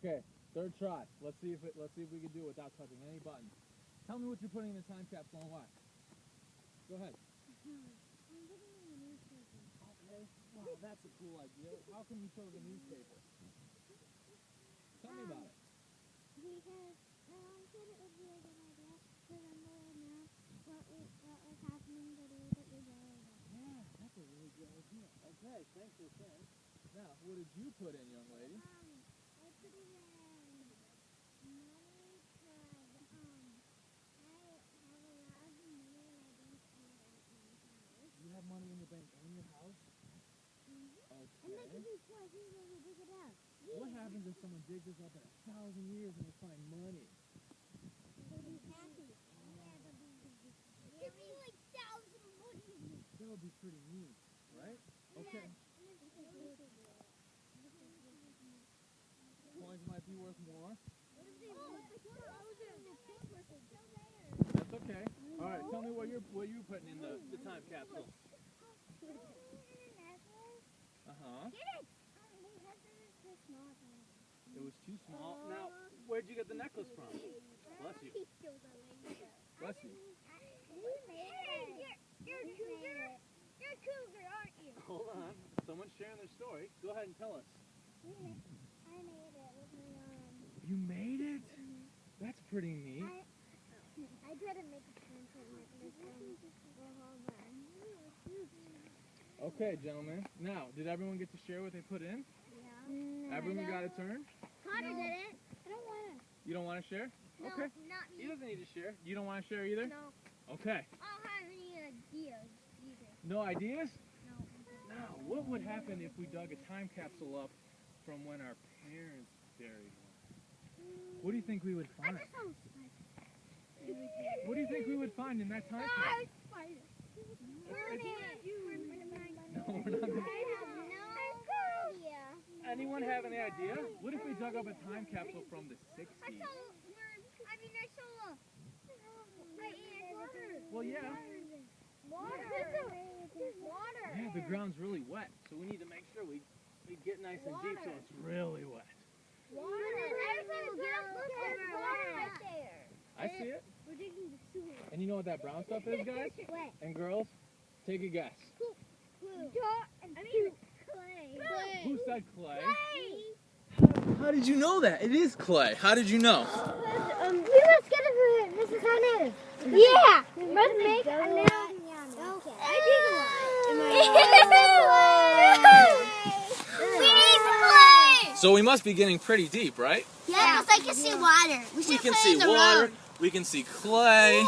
Okay, third try. Let's see if we can do it without touching any buttons. Tell me what you're putting in the time capsule and why. Go ahead. I'm putting in a newspaper. Okay. Wow, that's a cool idea. How come you chose a newspaper? Tell me about it. Because my mom said it would be a good idea to remember now what was happening the day that we died. Yeah, that's a really good idea. Okay, thanks for saying. Now, what did you put in, young lady? I put in money because I have a lot of money and I don't see it at my house. You have money in the bank and your house? And that could be twice when we dig it out. What happens if someone digs this up in 1,000 years and they find money? They'll be happy. Yeah, they'll be give me like 1,000 money. That would be pretty neat, right? Okay. Coins might be worth more. That's okay. All right, tell me what you're putting in the time capsule. Uh-huh. It was too small. Now, where'd you get the necklace from? Bless you. Bless you. You're a cougar. You're a cougar, aren't you? Hold on. Someone's sharing their story. Go ahead and tell us. I made it with my arm. You made it? That's pretty neat. I tried to make a time for necklace and the whole band. Okay, gentlemen. Now, did everyone get to share what they put in? Yeah. Everyone got a turn? Connor did it. I don't want to. You don't want to share? No, Okay. not He me. doesn't need to share. You don't want to share either? No. Okay. I don't have any ideas either. No ideas? No. Now, what would happen if we dug a time capsule up from when our parents buried one? What do you think we would find? What do you think we would find in that time capsule? No, we're not gonna... Anyone have any idea? What if we dug up a time capsule from the 60s? Well, yeah. Water. Yeah, the ground's really wet, so we need to make sure we get nice and deep so it's really wet. I see it. We're digging the sewer. And you know what that brown stuff is, guys? What? And girls? Take a guess. Clay. Who said clay? Clay. How did you know that? It is clay. How did you know? We must get it for Mrs. Hernandez. Yeah. We must make a nail. I We need clay. So we must be getting pretty deep, right? Yeah, because I can see water. We can see water. We can see clay. And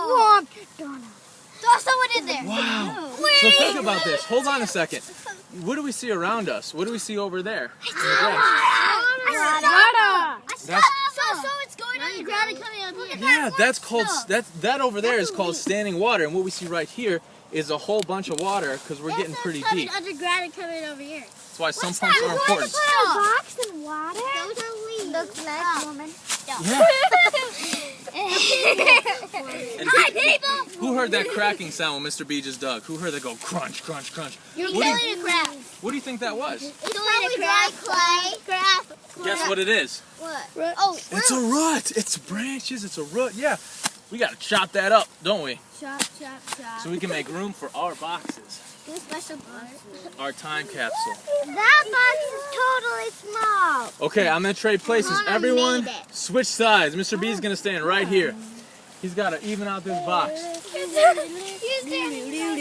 warm. Throw someone in there. Wow. So think about this. Hold on a second. What do we see around us? What do we see over there? In the grass? That's, So it's going on the ground and coming up here. yeah, that's called that over there is called standing water, and what we see right here is a whole bunch of water because we're getting pretty deep. Underground and coming over here. That's why some pumps are important. A box in water? Those are leaves. Looks like woman. Yeah. And Hi, people! who heard that cracking sound when Mr. B just dug? Who heard that go crunch, crunch, crunch? You're What do you- killing a crab. What do you think that was? It's probably dry clay. Guess what it is? What? Oh, It's a root. It's branches. It's a root. Yeah. We got to chop that up, don't we? chop. So we can make room for our boxes, Do a special box. our time capsule. That box is totally small. Okay, I'm going to trade places. Connor Everyone, made it. switch sides. Mr. B is going to stand right here. He's got to even out this box.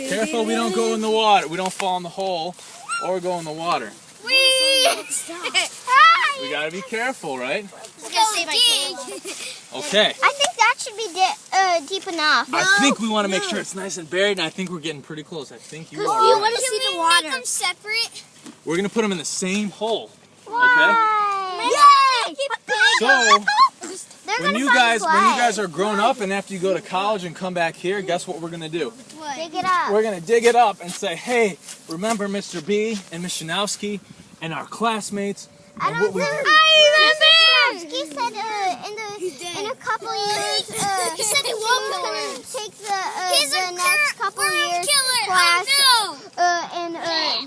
Careful we don't go in the water. We don't fall in the hole or go in the water. We got to be careful, right? Okay. I think that should be deep enough. I think we want to make sure it's nice and buried, and I think we're getting pretty close. I think you are You right. want to see the water? Make them separate? We're going to put them in the same hole. Okay? Yay! So, when you guys are grown up and after you go to college and come back here, guess what we're going to do? Dig it up. We're going to dig it up and say, hey, remember Mr. B and Ms. Shanowski and our classmates and what we did? He said in a couple years, he said he won't take the next couple years class and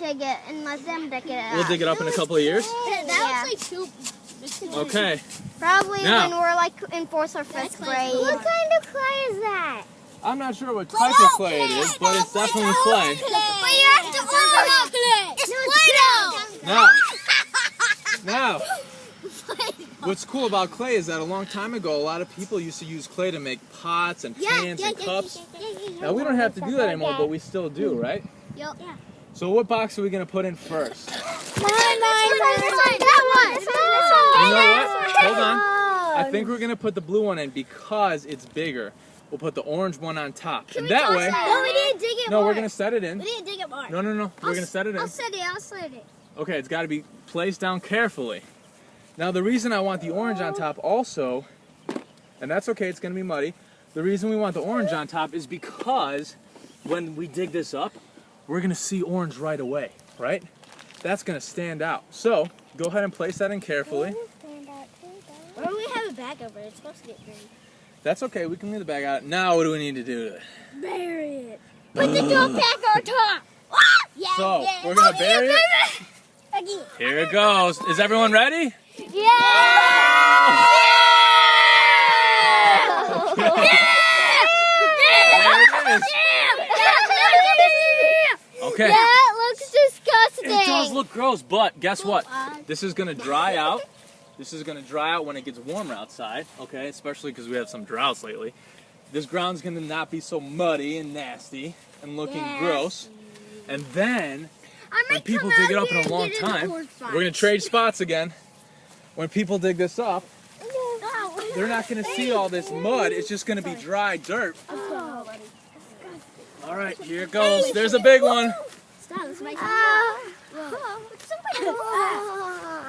dig it and let them dig it up. We'll dig it up in a couple of years? That was like 2 Okay. Probably Now. when we're like in 4th or 5th grade. What kind of clay is that? I'm not sure what type of clay it is, but it's definitely clay. But you have to It's Play-Doh! Now, what's cool about clay is that a long time ago, a lot of people used to use clay to make pots and pans and cups. Now, we don't have to do that anymore, but we still do, right? Yep. So what box are we going to put in first? That You know what? Hold on. I think we're going to put the blue one in because it's bigger. We'll put the orange one on top. And that way... No, we didn't dig it more. No, we're going to set it in. We didn't dig it more. No. We're going to set it in. I'll set it. Okay, it's got to be placed down carefully. Now, the reason I want the orange on top also, and that's okay, it's going to be muddy. The reason we want the orange on top is because when we dig this up, we're going to see orange right away, right? That's going to stand out. So, go ahead and place that in carefully. Or we have a bag over it. It's supposed to get green. That's okay, we can leave the bag out. Now, what do we need to do to it? Bury it. Put the dog back on top. Yeah, So, we're going to bury it. Here it goes. Is everyone ready? There it is. Okay. Yeah, it looks disgusting. It does look gross, but guess what? This is going to dry out. This is going to dry out when it gets warmer outside, okay? Especially because we have some droughts lately. This ground's going to not be so muddy and nasty and looking gross. And then, when people dig it up in a long time, we're going to trade spots again. When people dig this up, they're not going to see all this mud. It's just going to be dry dirt. All right, here it goes. There's a big one.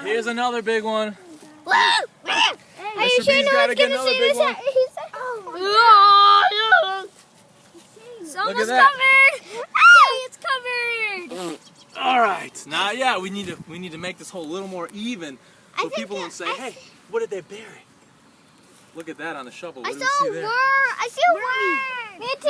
Here's another big one. Are you Mr. B's gotta get another big one. It's Look at almost that. covered. It's covered. All right, now yeah, we need to make this hole a little more even, so people won't say, "Hey, what did they bury?" Look at that on the shovel. What do we see there? I see a worm. Me too.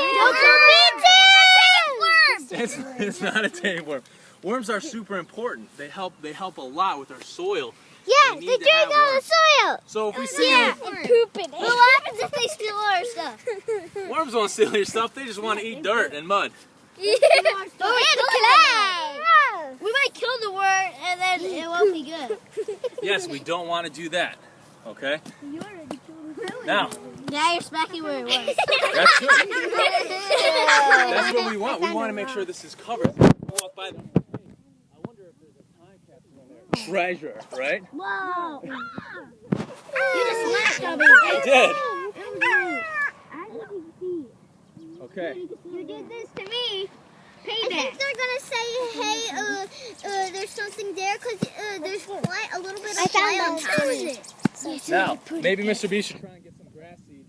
It's not a tapeworm. Worms are super important. They help a lot with our soil. Yeah, We they need to drink have all the worms. soil. So if we see And poop in it. But what happens if they steal our stuff? worms won't steal your stuff, they just want to eat dirt and mud. We might kill the worm and then it won't be good. Yes, we don't want to do that. Okay? Now, Now you're smacking where it was. that's good. That's what we want. We want to make sure this is covered. Walk by them. Hey, I wonder if there's a time capsule in there. Treasure, right? Whoa. You just smacked me. I did. Okay. You did this to me. Payback. I think they're gonna say, hey, there's something there because there's quite a little bit of clay on top of it. Now, maybe Mr. B should try and get some grass seed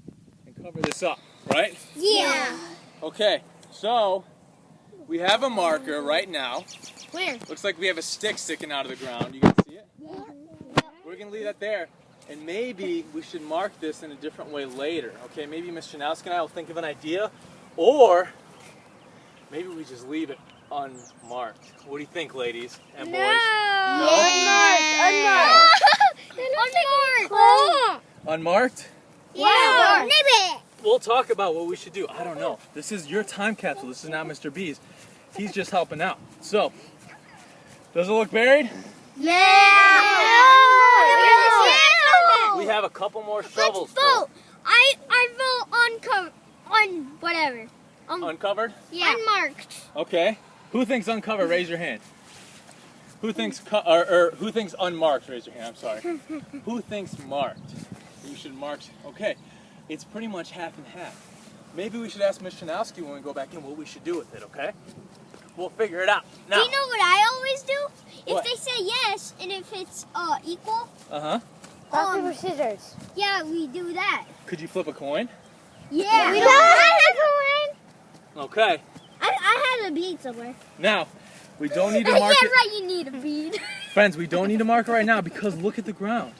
and cover this up, right? Yeah. Okay, so we have a marker right now. Where? Looks like we have a stick sticking out of the ground. You can see it? We're going to leave that there. And maybe we should mark this in a different way later. Okay, maybe Ms. Janowski and I will think of an idea. Or maybe we just leave it unmarked. What do you think, ladies and boys? No? Unmarked. Unmarked? Yeah. Maybe. We'll talk about what we should do. I don't know. This is your time capsule. This is not Mr. B's. He's just helping out. So, does it look buried? Yeah. We have a couple more shovels. Let's vote. I vote whatever. Uncovered? Yeah. Unmarked. Okay. Who thinks uncovered? Raise your hand. Who thinks who thinks unmarked? Raise your hand. I'm sorry. Who thinks marked? You should mark. Okay. It's pretty much half and half. Maybe we should ask Ms. Janowski when we go back in what we should do with it. Okay. We'll figure it out. Now. Do you know what I always do? What? If they say yes and if it's equal. Rock, paper, scissors. Yeah, we do that. Could you flip a coin? Yeah. We don't have a coin. Okay. I had a bead somewhere. Now, we don't need to mark Yeah, it. right, you need a bead. Friends, we don't need to mark it right now because look at the ground.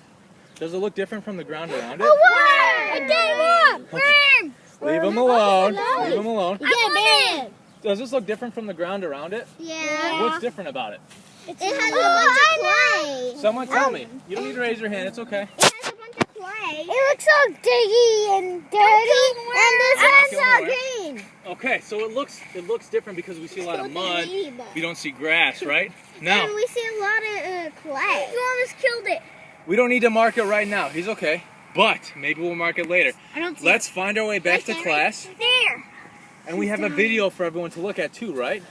Does it look different from the ground around it? A worm! A dead worm! Worm! Leave them alone. Leave them alone. Yeah, man. Does this look different from the ground around it? Yeah. What's different about it? It has a bunch of clay. Someone tell me. You don't need to raise your hand. It's okay. It has a bunch of clay. It looks all diggy and dirty, and this one's all green. Okay, so it looks different because we see a lot of mud. We don't see grass, right? Now, And we see a lot of clay. You almost killed it. we don't need to mark it right now. He's okay. But maybe we'll mark it later. I don't see Let's find our way back to class. There. And we have a video for everyone to look at too, right?